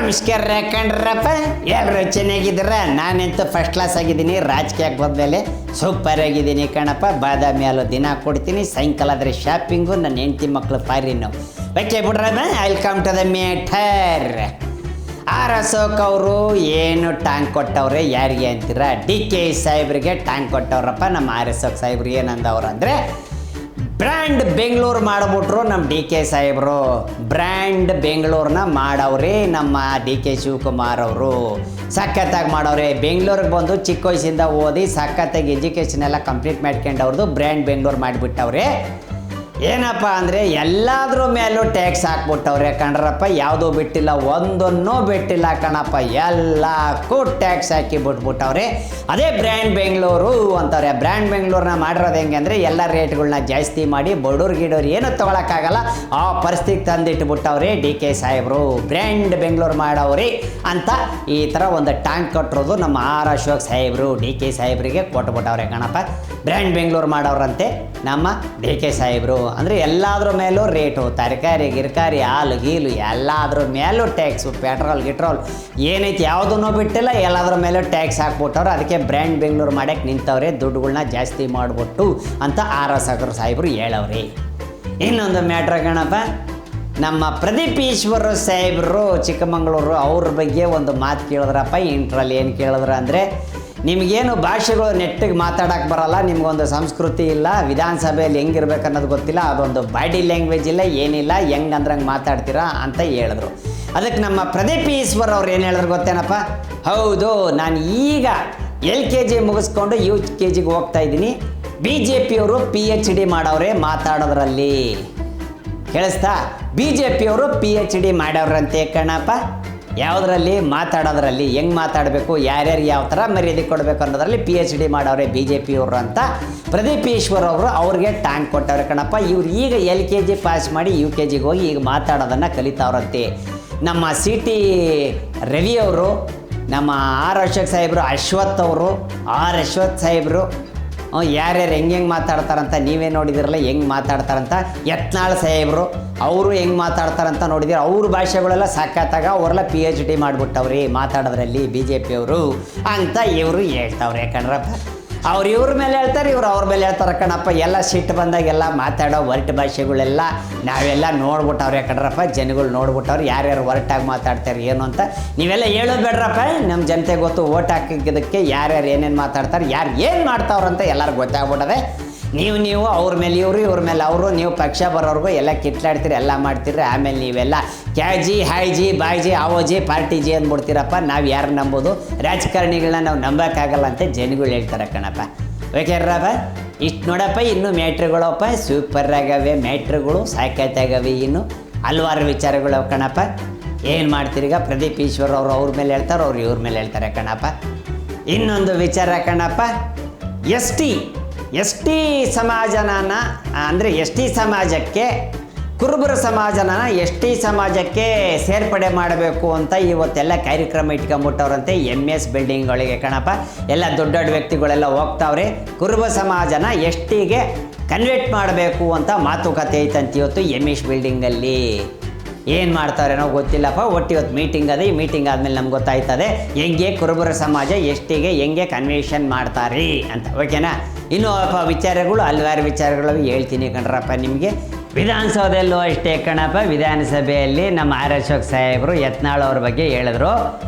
ನಮಸ್ಕಾರ ಕಂಡ್ರಪ್ಪ, ಎಲ್ಲರೂ ಚೆನ್ನಾಗಿದ್ದೀರ? ನಾನಂತೂ ಫಸ್ಟ್ ಕ್ಲಾಸ್ ಆಗಿದ್ದೀನಿ. ರಾಜಕೀಯಕ್ಕೆ ಬಂದಮೇಲೆ ಸೂಪರ್ ಆಗಿದ್ದೀನಿ ಕಣಪ್ಪ. ಬಾದಾಮಿ ಹಾಲು ದಿನ ಕೊಡ್ತೀನಿ, ಸಾಯಂಕಾಲ ಆದರೆ ಶಾಪಿಂಗು, ನನ್ನ ಹೆಂಡತಿ ಮಕ್ಕಳು ಫಾರಿನ್ನು. ಓಕೆ ಬಿಡ್ರಮ್ಮ, welcome to the matter. R Ashok ಅವರು ಏನು ಟ್ಯಾಂಕ್ ಕೊಟ್ಟವ್ರೆ ಯಾರಿಗೆ ಅಂತೀರ? DK ಸಾಹೇಬ್ರಿಗೆ ಟ್ಯಾಂಕ್ ಕೊಟ್ಟವ್ರಪ್ಪ. ನಮ್ಮ ಆರ್ ಅಶೋಕ್ ಸಾಹೇಬ್ರು ಏನಂದವ್ರು ಅಂದರೆ, ಬ್ರ್ಯಾಂಡ್ ಬೆಂಗಳೂರು ಮಾಡಿಬಿಟ್ರು ನಮ್ಮ DK ಸಾಹೇಬರು. ಬ್ರ್ಯಾಂಡ್ ಬೆಂಗಳೂರನ್ನ ಮಾಡವ್ರಿ ನಮ್ಮ DK ಶಿವಕುಮಾರ್ ಅವರು. ಸಖತ್ತಾಗಿ ಮಾಡವ್ರೆ. ಬೆಂಗಳೂರಿಗೆ ಬಂದು ಚಿಕ್ಕ ವಯಸ್ಸಿಂದ ಓದಿ ಸಖತ್ತಾಗಿ ಎಜುಕೇಷನ್ ಎಲ್ಲ ಕಂಪ್ಲೀಟ್ ಮಾಡ್ಕೊಂಡವ್ರದ್ದು ಬ್ರ್ಯಾಂಡ್ ಬೆಂಗಳೂರು ಮಾಡಿಬಿಟ್ಟವ್ರೆ. ಏನಪ್ಪ ಅಂದರೆ ಎಲ್ಲಾದ್ರ ಮೇಲೂ ಟ್ಯಾಕ್ಸ್ ಹಾಕ್ಬಿಟ್ಟವ್ರೆ ಕಣ್ರಪ್ಪ. ಯಾವುದೂ ಬಿಟ್ಟಿಲ್ಲ, ಒಂದನ್ನೂ ಬಿಟ್ಟಿಲ್ಲ ಕಣಪ್ಪ, ಎಲ್ಲಕ್ಕೂ ಟ್ಯಾಕ್ಸ್ ಹಾಕಿ ಬಿಟ್ಬಿಟ್ಟವ್ರೆ. ಅದೇ ಬ್ರ್ಯಾಂಡ್ ಬೆಂಗಳೂರು ಅಂತವ್ರೆ. ಬ್ರ್ಯಾಂಡ್ ಬೆಂಗಳೂರನ್ನ ಮಾಡಿರೋದು ಹೆಂಗೆ ಅಂದರೆ, ಎಲ್ಲ ರೇಟ್ಗಳನ್ನ ಜಾಸ್ತಿ ಮಾಡಿ ಬಡವ್ರು ಗಿಡೋರು ಏನೂ ತೊಗೊಳಕ್ಕಾಗಲ್ಲ ಆ ಪರಿಸ್ಥಿತಿಗೆ ತಂದಿಟ್ಬಿಟ್ಟವ್ರೆ DK ಸಾಹೇಬರು. ಬ್ರ್ಯಾಂಡ್ ಬೆಂಗಳೂರು ಮಾಡವ್ರಿ ಅಂತ ಈ ಥರ ಒಂದು ಟ್ಯಾಂಕ್ ಕಟ್ಟಿರೋದು ನಮ್ಮ ಆರ್ ಅಶೋಕ್ ಸಾಹೇಬರು DK ಸಾಹೇಬರಿಗೆ ಕೊಟ್ಬಿಟ್ಟವ್ರೆ ಕಣಪ್ಪ. ಬ್ರ್ಯಾಂಡ್ ಬೆಂಗಳೂರು ಮಾಡವ್ರಂತೆ ನಮ್ಮ DK ಸಾಹೇಬರು. ಅಂದರೆ ಎಲ್ಲಾದ್ರ ಮೇಲೂ ರೇಟು, ತರಕಾರಿ ಗಿರ್ಕಾರಿ ಹಾಲು ಗೀಲು ಎಲ್ಲಾದ್ರ ಮೇಲೂ ಟ್ಯಾಕ್ಸು, ಪೆಟ್ರೋಲ್ ಗಿಟ್ರೋಲ್ ಏನೈತಿ ಯಾವುದನ್ನೂ ಬಿಟ್ಟಿಲ್ಲ, ಎಲ್ಲಾದ್ರ ಮೇಲೂ ಟ್ಯಾಕ್ಸ್ ಹಾಕ್ಬಿಟ್ಟವ್ರು. ಅದಕ್ಕೆ ಬ್ರ್ಯಾಂಡ್ ಬೆಂಗಳೂರು ಮಾಡೋಕ್ಕೆ ನಿಂತವ್ರೆ, ದುಡ್ಡುಗಳ್ನ ಜಾಸ್ತಿ ಮಾಡಿಬಿಟ್ಟು ಅಂತ ಆರ್ ಅಶೋಕ್ ಸಾಹೇಬರು ಹೇಳವ್ರಿ. ಇನ್ನೊಂದು ಮ್ಯಾಟ್ರ್ ಗಣಪ, ನಮ್ಮ ಪ್ರದೀಪ್ ಈಶ್ವರ ಸಾಹೇಬರು ಚಿಕ್ಕಮಗಳೂರು, ಅವ್ರ ಬಗ್ಗೆ ಒಂದು ಮಾತು ಕೇಳಿದ್ರಪ್ಪ. ಇಂಟ್ರಲ್ಲಿ ಏನು ಕೇಳಿದ್ರು ಅಂದರೆ, ನಿಮಗೇನು ಭಾಷೆಗಳು ನೆಟ್ಟಿಗೆ ಮಾತಾಡೋಕ್ಕೆ ಬರೋಲ್ಲ, ನಿಮಗೊಂದು ಸಂಸ್ಕೃತಿ ಇಲ್ಲ, ವಿಧಾನಸಭೆಯಲ್ಲಿ ಹೆಂಗಿರ್ಬೇಕು ಅನ್ನೋದು ಗೊತ್ತಿಲ್ಲ, ಅದೊಂದು ಬಾಡಿ ಲ್ಯಾಂಗ್ವೇಜ್ ಇಲ್ಲ, ಏನಿಲ್ಲ, ಹೆಂಗೆ ಅಂದ್ರಂಗೆ ಮಾತಾಡ್ತೀರಾ ಅಂತ ಹೇಳಿದ್ರು. ಅದಕ್ಕೆ ನಮ್ಮ ಪ್ರದೀಪ್ ಈಶ್ವರ್ ಅವ್ರು ಏನು ಹೇಳಿದ್ರು ಗೊತ್ತೇನಪ್ಪ? ಹೌದು, ನಾನು ಈಗ LKG ಮುಗಿಸ್ಕೊಂಡು UKGಗೆ ಹೋಗ್ತಾ ಇದ್ದೀನಿ. BJPಯವರು PhD ಮಾಡವ್ರೆ ಮಾತಾಡೋದ್ರಲ್ಲಿ. ಕೇಳಿಸ್ತಾ? BJPಯವರು PhD ಮಾಡವ್ರಂತೆ ಕಣಪ್ಪ. ಯಾವುದರಲ್ಲಿ? ಮಾತಾಡೋದ್ರಲ್ಲಿ. ಹೆಂಗೆ ಮಾತಾಡಬೇಕು, ಯಾರ್ಯಾರು ಯಾವ ಥರ ಮರ್ಯಾದೆ ಕೊಡಬೇಕು ಅನ್ನೋದ್ರಲ್ಲಿ PhD ಮಾಡವ್ರೆ BJPಯವರು ಅಂತ ಪ್ರದೀಪ್ ಈಶ್ವರ್ ಅವರು ಅವ್ರಿಗೆ ಟ್ಯಾಂಕ್ ಕೊಟ್ಟವ್ರೆ ಕಣಪ್ಪ. ಇವ್ರು ಈಗ LKG ಪಾಸ್ ಮಾಡಿ UKGಗೆ ಹೋಗಿ ಈಗ ಮಾತಾಡೋದನ್ನು ಕಲಿತಾವ್ರಂತೆ. ನಮ್ಮ CT ರವಿ ಅವರು, ನಮ್ಮ ಆರ್ ಅಶೋಕ್ ಸಾಹೇಬರು, ಅಶ್ವಥ್ ಅವರು, ಆರ್ ಅಶ್ವಥ್ ಸಾಹೇಬರು ಯಾರ್ಯಾರು ಹೆಂಗೆ ಮಾತಾಡ್ತಾರಂತ ನೀವೇ ನೋಡಿದಿರಲ್ಲ, ಹೆಂಗೆ ಮಾತಾಡ್ತಾರಂತ. ಯತ್ನಾಳ್ ಸಾಹೇಬರು ಅವರು ಹೆಂಗೆ ಮಾತಾಡ್ತಾರಂತ ನೋಡಿದಿರ. ಅವ್ರ ಭಾಷೆಗಳೆಲ್ಲ ಸಖತ್ತಾಗ ಅವರೆಲ್ಲ PhD ಮಾಡಿಬಿಟ್ಟವ್ರಿ ಮಾತಾಡೋದ್ರಲ್ಲಿ BJPಯವರು ಅಂತ ಇವರು ಹೇಳ್ತಾವ್ರೆ ಕಣ್ರಪ್ಪ. ಅವ್ರು ಇವ್ರ ಮೇಲೆ ಹೇಳ್ತಾರೆ, ಇವ್ರು ಅವ್ರ ಮೇಲೆ ಹೇಳ್ತಾರೆ ಕಣಪ್ಪ. ಎಲ್ಲ ಸಿಟ್ಟು ಬಂದಾಗೆಲ್ಲ ಮಾತಾಡೋ ಒರಟು ಭಾಷೆಗಳೆಲ್ಲ ನಾವೆಲ್ಲ ನೋಡ್ಬಿಟ್ಟವ್ರೆ ಕಣ್ರಪ್ಪ. ಜನಗಳು ನೋಡ್ಬಿಟ್ಟವ್ರು ಯಾರ್ಯಾರು ಒರಟಾಗಿ ಮಾತಾಡ್ತಾರೆ ಏನು ಅಂತ. ನೀವೆಲ್ಲ ಹೇಳೋದು ಬೇಡ್ರಪ್ಪ, ನಮ್ಮ ಜನತೆ ಗೊತ್ತು. ಓಟ್ ಹಾಕಿದ್ದಕ್ಕೆ ಯಾರ್ಯಾರು ಏನೇನು ಮಾತಾಡ್ತಾರೆ, ಯಾರು ಏನು ಮಾಡ್ತಾವ್ರಂತ ಎಲ್ಲರೂ ಗೊತ್ತಾಗ್ಬಿಟ್ಟದೆ. ನೀವು ಅವ್ರ ಮೇಲೆ ಇವರು, ಇವ್ರ ಮೇಲೆ ಅವರು, ನೀವು ಪಕ್ಷ ಬರೋರ್ಗು ಎಲ್ಲ ಕಿತ್ಲಾಡ್ತೀರಿ, ಎಲ್ಲ ಮಾಡ್ತೀರಿ. ಆಮೇಲೆ ನೀವೆಲ್ಲ ಕ್ಯಾಜಿ ಹಾಯ್ಜಿ ಬಾಯ್ಜಿ ಆವೋಜಿ ಪಾರ್ಟಿಜಿ ಅಂದ್ಬಿಡ್ತೀರಪ್ಪ. ನಾವು ಯಾರು ನಂಬೋದು? ರಾಜಕಾರಣಿಗಳನ್ನ ನಾವು ನಂಬೋಕ್ಕಾಗಲ್ಲ ಅಂತ ಜನಗಳು ಹೇಳ್ತಾರೆ ಕಣಪ್ಪ. ಓಕೆರಪ್ಪ, ಇಷ್ಟು ನೋಡಪ್ಪ. ಇನ್ನು ಮ್ಯಾಟ್ರುಗಳಪ್ಪ ಸೂಪರ್ ಆಗವೆ, ಮ್ಯಾಟ್ರುಗಳು ಸಾಕಾಯ್ತಾಗವೆ. ಇನ್ನು ಹಲವಾರು ವಿಚಾರಗಳು ಕಣಪ್ಪ. ಏನು ಮಾಡ್ತೀರೀಗ? ಪ್ರದೀಪ್ ಈಶ್ವರ್ ಅವರು ಅವ್ರ ಮೇಲೆ ಹೇಳ್ತಾರೆ, ಅವ್ರು ಇವ್ರ ಮೇಲೆ ಹೇಳ್ತಾರೆ ಕಣಪ್ಪ. ಇನ್ನೊಂದು ವಿಚಾರ ಕಣಪ್ಪ, ಎಸ್ ಟಿ ಸಮಾಜನ ಅಂದರೆ ST ಸಮಾಜಕ್ಕೆ, ಕುರುಬರ ಸಮಾಜನ ST ಸಮಾಜಕ್ಕೆ ಸೇರ್ಪಡೆ ಮಾಡಬೇಕು ಅಂತ ಇವತ್ತೆಲ್ಲ ಕಾರ್ಯಕ್ರಮ ಇಟ್ಕೊಂಬಿಟ್ಟವ್ರಂತೆ MS ಬಿಲ್ಡಿಂಗ್ಗಳಿಗೆ ಕಣಪ್ಪ. ಎಲ್ಲ ದೊಡ್ಡ ದೊಡ್ಡ ವ್ಯಕ್ತಿಗಳೆಲ್ಲ ಹೋಗ್ತಾವ್ರೆ. ಕುರುಬ ಸಮಾಜನ STಗೆ ಕನ್ವರ್ಟ್ ಮಾಡಬೇಕು ಅಂತ ಮಾತುಕತೆ ಐತಂತ ಇವತ್ತು MS ಬಿಲ್ಡಿಂಗಲ್ಲಿ. ಏನು ಮಾಡ್ತಾರೇನೋ ಗೊತ್ತಿಲ್ಲಪ್ಪ. ಒಟ್ಟು ಇವತ್ತು ಮೀಟಿಂಗ್ ಅದೇ. ಈ ಮೀಟಿಂಗ್ ಆದಮೇಲೆ ನಮ್ಗೆ ಗೊತ್ತಾಯ್ತದೆ ಹೆಂಗೆ ಕುರುಬರ ಸಮಾಜ STಗೆ ಹೆಂಗೆ ಕನ್ವೆನ್ಷನ್ ಮಾಡ್ತಾರೆ ಅಂತ. ಓಕೆನಾ? ಇನ್ನೂ ವಿಚಾರಗಳು ಹಲವಾರು ವಿಚಾರಗಳು ಹೇಳ್ತೀನಿ ಕಣ್ರಪ್ಪ ನಿಮಗೆ. ವಿಧಾನಸೌಧದಲ್ಲೂ ಅಷ್ಟೇ ಕಣಪ್ಪ. ವಿಧಾನಸಭೆಯಲ್ಲಿ ನಮ್ಮ ಆರ್ ಅಶೋಕ್ ಸಾಹೇಬರು ಯತ್ನಾಳ್ ಅವ್ರ ಬಗ್ಗೆ ಹೇಳಿದ್ರು.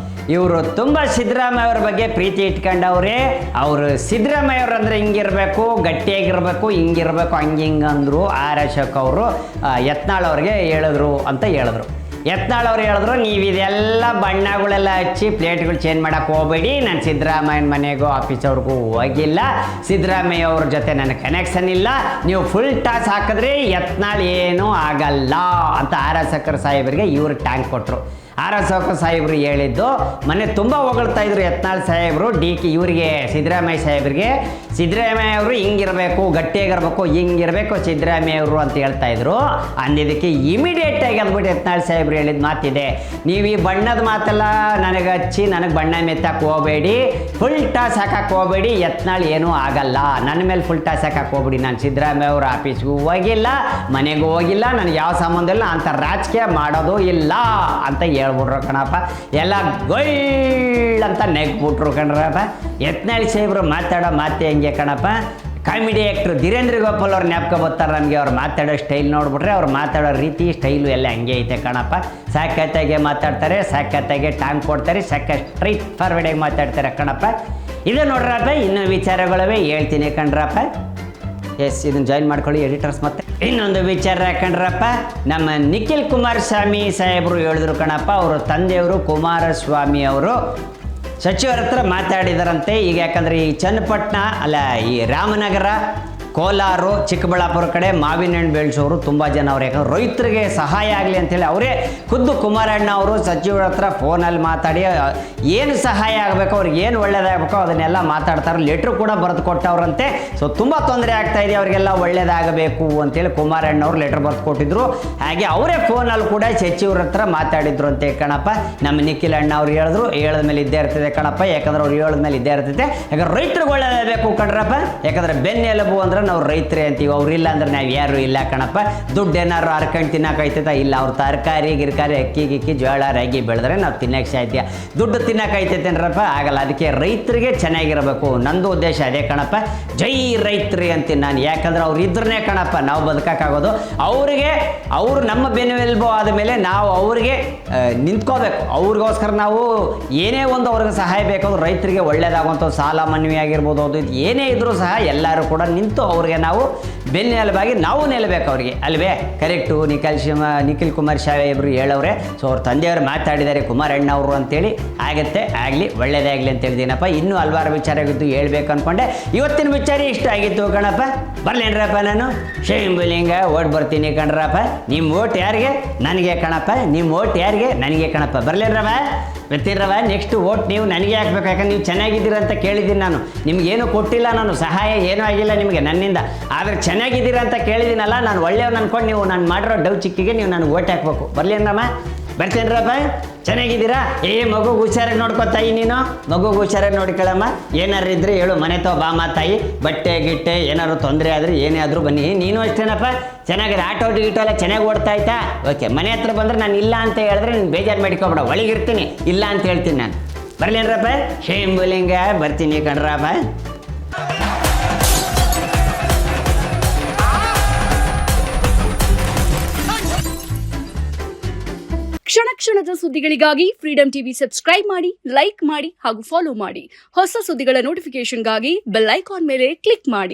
ಇವರು ತುಂಬ ಸಿದ್ದರಾಮಯ್ಯ ಅವ್ರ ಬಗ್ಗೆ ಪ್ರೀತಿ ಇಟ್ಕೊಂಡವ್ರೆ. ಅವರು ಸಿದ್ದರಾಮಯ್ಯ ಅವ್ರು ಅಂದರೆ ಹಿಂಗಿರಬೇಕು, ಗಟ್ಟಿಯಾಗಿರಬೇಕು, ಹಿಂಗಿರಬೇಕು, ಹಿಂಗೆ ಅಂದರು ಆರ್ ಅಶೋಕ್ ಅವರು ಯತ್ನಾಳ್ ಅವ್ರಿಗೆ ಹೇಳಿದ್ರು ಅಂತ ಹೇಳಿದ್ರು. ಯತ್ನಾಳ್ ಅವ್ರು ಹೇಳಿದ್ರು, ನೀವು ಇದೆಲ್ಲ ಬಣ್ಣಗಳೆಲ್ಲ ಹಚ್ಚಿ ಪ್ಲೇಟ್ಗಳು ಚೇಂಜ್ ಮಾಡೋಕ್ಕೆ ಹೋಗಬೇಡಿ. ನಾನು ಸಿದ್ದರಾಮಯ್ಯನ ಮನೆಗೂ ಆಫೀಸವ್ರಿಗೂ ಹೋಗಿಲ್ಲ, ಸಿದ್ದರಾಮಯ್ಯ ಅವ್ರ ಜೊತೆ ನನಗೆ ಕನೆಕ್ಷನ್ ಇಲ್ಲ. ನೀವು ಫುಲ್ ಟಾಸ್ ಹಾಕಿದ್ರೆ ಯತ್ನಾಳ್ ಏನೂ ಆಗಲ್ಲ ಅಂತ ಆರ್ ಅಶೋಕ್ ಸಾಹೇಬರಿಗೆ ಇವರು ಟ್ಯಾಂಕ್ ಕೊಟ್ಟರು. ಆರ್ ಅಶೋಕ್ ಸಾಹೇಬರು ಹೇಳಿದ್ದು ಮನೆ ತುಂಬ ಹೊಗಳ್ತಾ ಇದ್ರು ಯತ್ನಾಳ್ ಸಾಹೇಬರು ಇವರಿಗೆ ಸಿದ್ದರಾಮಯ್ಯ ಸಾಹೇಬರಿಗೆ. ಸಿದ್ದರಾಮಯ್ಯ ಅವರು ಹಿಂಗಿರಬೇಕು, ಗಟ್ಟಿಯಾಗಿರ್ಬೇಕು, ಹಿಂಗಿರಬೇಕು ಸಿದ್ದರಾಮಯ್ಯ ಅವರು ಅಂತ ಹೇಳ್ತಾ ಇದ್ರು. ಅಂದಿದ್ದಕ್ಕೆ ಇಮಿಡಿಯೇಟಾಗಿ ಅಂದ್ಬಿಟ್ಟು ಯತ್ನಾಳ್ ಸಾಹೇಬರು ಹೇಳಿದ ಮಾತಿದೆ, ನೀವು ಈ ಬಣ್ಣದ ಮಾತೆಲ್ಲ ನನಗೆ ಹಚ್ಚಿ ನನಗೆ ಬಣ್ಣ ಮೆತ್ತಕ್ಕೆ ಹೋಗಬೇಡಿ, ಫುಲ್ ಟಾಸ್ ಹಾಕಕ್ಕೆ ಹೋಗಬೇಡಿ, ಯತ್ನಾಳ್ ಏನೂ ಆಗಲ್ಲ, ನನ್ನ ಮೇಲೆ ಫುಲ್ ಟಾಸ್ ಹಾಕಕ್ಕೆ ಹೋಗ್ಬೇಡಿ. ನಾನು ಸಿದ್ದರಾಮಯ್ಯ ಅವ್ರ ಆಫೀಸ್ಗೂ ಹೋಗಿಲ್ಲ, ಮನೆಗೂ ಹೋಗಿಲ್ಲ, ನನಗೆ ಯಾವ ಸಂಬಂಧ ಇಲ್ಲ, ಅಂಥ ರಾಜಕೀಯ ಮಾಡೋದು ಇಲ್ಲ ಅಂತ ಹೇಳ್ಬಿಟ್ರು ಕಣಪ್ಪ. ಎಲ್ಲ ಗೊಳ್ ಅಂತ ನೆಗ್ಬಿಟ್ರು ಕಣ್ರಪ್ಪ. ಯತ್ನಾಳ್ ಸಾಹೇಬ್ರು ಮಾತಾಡೋ ಮಾತೆ ಹೆಂಗೆ ಕಣಪ್ಪ, ಕಾಮಿಡಿ ಆ್ಯಕ್ಟ್ರು ಧೀರೇಂದ್ರ ಗೋಪಾಲ್ ಅವ್ರು ಜ್ಞಾಪಕ ಬರ್ತಾರೆ ನಮಗೆ. ಅವ್ರು ಮಾತಾಡೋ ಸ್ಟೈಲ್ ನೋಡ್ಬಿಟ್ರೆ ಅವ್ರು ಮಾತಾಡೋ ರೀತಿ ಸ್ಟೈಲು ಎಲ್ಲ ಹಂಗೆ ಐತೆ ಕಣಪ್ಪ. ಸಾಕತ್ತಾಗೆ ಮಾತಾಡ್ತಾರೆ, ಸಾಕತ್ತಾಗೆ ಟಾಂಗ್ ಕೊಡ್ತಾರೆ, ಸ್ಟ್ರೈಟ್ ಫಾರ್ವರ್ಡಾಗಿ ಮಾತಾಡ್ತಾರೆ ಕಣಪ್ಪ. ಇದು ನೋಡ್ರಪ್ಪ, ಇನ್ನೂ ವಿಚಾರಗಳವೆ ಹೇಳ್ತೀನಿ ಕಣ್ರಪ್ಪ. ಎಸ್, ಇದನ್ನು ಜಾಯಿನ್ ಮಾಡ್ಕೊಳ್ಳಿ ಎಡಿಟರ್ಸ್. ಮತ್ತೆ ಇನ್ನೊಂದು ವಿಚಾರ ಕಣ್ರಪ್ಪ, ನಮ್ಮ ನಿಖಿಲ್ ಕುಮಾರಸ್ವಾಮಿ ಸಾಹೇಬರು ಹೇಳಿದ್ರು ಕಣಪ್ಪ. ಅವರು ತಂದೆಯವರು ಕುಮಾರಸ್ವಾಮಿ ಅವರು ಸಚಿವರ ಹತ್ರ ಮಾತಾಡಿದಾರಂತೆ. ಈಗ ಯಾಕಂದರೆ ಈ ಚನ್ನಪಟ್ಟಣ ಅಲ್ಲ, ಈ ರಾಮನಗರ, ಕೋಲಾರ, ಚಿಕ್ಕಬಳ್ಳಾಪುರ ಕಡೆ ಮಾವಿನ ಹಣ್ಣು ಬೆಳೆಸೋರು ತುಂಬ ಜನ ಅವ್ರು. ಯಾಕಂದ್ರೆ ರೈತರಿಗೆ ಸಹಾಯ ಆಗಲಿ ಅಂತೇಳಿ ಅವರೇ ಖುದ್ದು ಕುಮಾರಣ್ಣ ಅವರು ಸಚಿವರ ಹತ್ರ ಫೋನಲ್ಲಿ ಮಾತಾಡಿ ಏನು ಸಹಾಯ ಆಗಬೇಕು, ಅವ್ರಿಗೆ ಏನು ಒಳ್ಳೇದಾಗಬೇಕು ಅದನ್ನೆಲ್ಲ ಮಾತಾಡ್ತಾರೆ. ಲೆಟ್ರು ಕೂಡ ಬರೆದು ಕೊಟ್ಟವ್ರಂತೆ. ಸೊ ತುಂಬ ತೊಂದರೆ ಆಗ್ತಾಯಿದೆ, ಅವರಿಗೆಲ್ಲ ಒಳ್ಳೇದಾಗಬೇಕು ಅಂತೇಳಿ ಕುಮಾರಣ್ಣವ್ರು ಲೆಟ್ರ್ ಬರೆದು ಕೊಟ್ಟಿದ್ರು. ಹಾಗೆ ಅವರೇ ಫೋನಲ್ಲಿ ಕೂಡ ಸಚಿವರ ಹತ್ರ ಮಾತಾಡಿದ್ರು ಅಂತೆ ಕಣಪ್ಪ. ನಮ್ಮ ನಿಖಿಲ್ ಅಣ್ಣ ಅವ್ರು ಹೇಳಿದ್ರು, ಹೇಳಿದ ಮೇಲೆ ಇದ್ದೇ ಇರ್ತದೆ ಕಣಪ್ಪ. ಯಾಕಂದ್ರೆ ಅವ್ರು ಹೇಳಿದ ಮೇಲೆ ಇದ್ದೇ ಇರ್ತೈತೆ. ಯಾಕಂದ್ರೆ ರೈತರಿಗೆ ಒಳ್ಳೇದಾಗಬೇಕು ಕಣ್ರಪ್ಪ. ಯಾಕಂದ್ರೆ ಬೆನ್ನೆಲುಬು ಅಂದ್ರೆ ನಾವು ರೈತರೇ ಅಂತೀವಿ. ಅವ್ರಿಲ್ಲ ಅಂದ್ರೆ ನಾವು ಯಾರು ಇಲ್ಲ ಕಣಪ್ಪ. ದುಡ್ಡು ಏನಾರು ಹರ್ಕೊಂಡು ತಿನ್ನೋಕೈತದ ಇಲ್ಲ. ಅವ್ರು ತರಕಾರಿ ಗಿರ್ಕಾರಿ ಅಕ್ಕಿ ಗಿಕ್ಕಿ ಜೋಳ ರಾಗಿ ಬೆಳೆದ್ರೆ ನಾವು ತಿನ್ನಕ್ಕೆ ಸಾಧ್ಯ. ದುಡ್ಡು ತಿನ್ನೋಕೈತೈತೆ ಅಂದ್ರಪ್ಪ ಆಗಲ್ಲ. ಅದಕ್ಕೆ ರೈತರಿಗೆ ಚೆನ್ನಾಗಿರಬೇಕು. ನಂದು ಉದ್ದೇಶ ಅದೇ ಕಣಪ್ಪ. ಜೈ ರೈತರಿ ಅಂತೀನಿ ನಾನು. ಯಾಕಂದ್ರೆ ಅವ್ರು ಇದ್ರೇ ಕಣಪ್ಪ ನಾವು ಬದುಕೋಕ್ಕಾಗೋದು. ಅವರು ನಮ್ಮ ಬೆನ್ನೆಲುಬು ಆದಮೇಲೆ ನಾವು ಅವ್ರಿಗೆ ನಿಂತ್ಕೋಬೇಕು. ಅವ್ರಿಗೋಸ್ಕರ ನಾವು ಏನೇ ಒಂದು ಅವ್ರಿಗೆ ಸಹಾಯ ಬೇಕಾದ್ರು ರೈತರಿಗೆ ಒಳ್ಳೇದಾಗುವಂಥ ಸಾಲ ಮನ್ನವಿ ಆಗಿರ್ಬೋದು, ಅದು ಏನೇ ಇದ್ರೂ ಸಹ ಎಲ್ಲರೂ ಕೂಡ ನಿಂತು ಅವ್ರಿಗೆ ನಾವು ಬೆನ್ನೆಲುಬಾಗಿ ನಾವು ನಿಲ್ಲಬೇಕು ಅವ್ರಿಗೆ, ಅಲ್ವೇ? ಕರೆಕ್ಟು. ನಿಖಿಲ್ ಕುಮಾರಸ್ವಾಮಿ ಇಬ್ಬರು ಹೇಳವ್ರೆ. ಸೊ ಅವ್ರ ತಂದೆಯವರು ಮಾತಾಡಿದ್ದಾರೆ ಕುಮಾರಣ್ಣ ಅವರು ಅಂತೇಳಿ. ಆಗತ್ತೆ, ಆಗಲಿ, ಒಳ್ಳೇದಾಗಲಿ ಅಂತ ಹೇಳಿದ್ದೀನಪ್ಪ. ಇನ್ನೂ ಹಲವಾರು ವಿಚಾರ ಆಗಿದ್ದು ಹೇಳ್ಬೇಕು ಅಂದ್ಕೊಂಡೆ. ಇವತ್ತಿನ ವಿಚಾರ ಇಷ್ಟ ಆಗಿತ್ತು ಕಣಪ್ಪ. ಬರ್ಲೇನ್ರಪ್ಪ, ನಾನು ಶಂಭುಲಿಂಗ ಓಟ್ ಬರ್ತೀನಿ ಕಣ್ರಪ್ಪ. ನಿಮ್ಮ ಓಟ್ ಯಾರಿಗೆ? ನನಗೆ ಕಣಪ್ಪ. ನಿಮ್ಮ ಓಟ್ ಯಾರಿಗೆ? ನನಗೆ ಕಣಪ್ಪ. ಬರ್ಲೇನ್ರವ? ಬರ್ತೀರವ? ನೆಕ್ಸ್ಟ್ ಓಟ್ ನೀವು ನನಗೆ ಹಾಕ್ಬೇಕು. ಯಾಕಂದ್ರೆ ನೀವು ಚೆನ್ನಾಗಿದ್ದೀರ ಅಂತ ಕೇಳಿದ್ದೀನಿ ನಾನು. ನಿಮ್ಗೇನು ಕೊಟ್ಟಿಲ್ಲ ನಾನು, ಸಹಾಯ ಏನೂ ಆಗಿಲ್ಲ ನಿಮಗೆ ನನ್ನಿಂದ. ಆದರೆ ಚೆನ್ನಾಗಿದ್ದೀರ ಅಂತ ಕೇಳಿದ್ದೀನಲ್ಲ, ನಾನು ಒಳ್ಳೆಯವ್ನು ಅಂದ್ಕೊಂಡು ನೀವು ನಾನು ಮಾಡಿರೋ ಡವ್ ಚಿಕ್ಕಿಗೆ ನೀವು ನನಗೆ ಓಟ್ ಹಾಕ್ಬೇಕು. ಬರ್ಲೇನಮ್ಮ? ಬರ್ತೀನರಪ್ಪ. ಚೆನ್ನಾಗಿದ್ದೀರಾ? ಮಗು ಹುಷಾರಾಗಿ ನೋಡ್ಕೊತಾಯಿ ನೀನು. ಮಗು ಹುಷಾರಾಗಿ ನೋಡ್ಕೊಳ್ಳಮ್ಮ. ಏನಾರು ಇದ್ರೆ ಹೇಳು, ಮನೆ ತಗೋ ಬಾ ಮಾತಾಯಿ. ಬಟ್ಟೆ ಗಿಟ್ಟೆ ಏನಾದ್ರು ತೊಂದರೆ ಆದರೆ ಏನೇ ಆದರೂ ಬನ್ನಿ. ನೀನು ಅಷ್ಟೇನಪ್ಪ? ಚೆನ್ನಾಗಿದೆ. ಆಟೋ ಗಿಟೋ ಎಲ್ಲ ಚೆನ್ನಾಗಿ ಓಡ್ತಾ ಆಯ್ತಾ? ಓಕೆ. ಮನೆ ಹತ್ರ ಬಂದರೆ ನಾನು ಇಲ್ಲ ಅಂತ ಹೇಳಿದ್ರೆ ನೀನು ಬೇಜಾರು ಮಾಡ್ಕೊಬೇಡ. ಒಳಗಿರ್ತೀನಿ, ಇಲ್ಲ ಅಂತ ಹೇಳ್ತೀನಿ ನಾನು. ಬರ್ಲೇನ್ರಪ್ಪ? ಶಂಭುಲಿಂಗ ಬರ್ತೀನಿ ಕಣ್ರಪ್ಪ. ಕ್ಷಣ ಕ್ಷಣದ ಸುದ್ದಿಗಳಿಗಾಗಿ ಫ್ರೀಡಂ ಟಿವಿ ಸಬ್ಸ್ಕ್ರೈಬ್ ಮಾಡಿ, ಲೈಕ್ ಮಾಡಿ ಹಾಗೂ ಫಾಲೋ ಮಾಡಿ. ಹೊಸ ಸುದ್ದಿಗಳ ನೋಟಿಫಿಕೇಶನ್ಗಾಗಿ ಬೆಲ್ ಐಕಾನ್ ಮೇಲೆ ಕ್ಲಿಕ್ ಮಾಡಿ.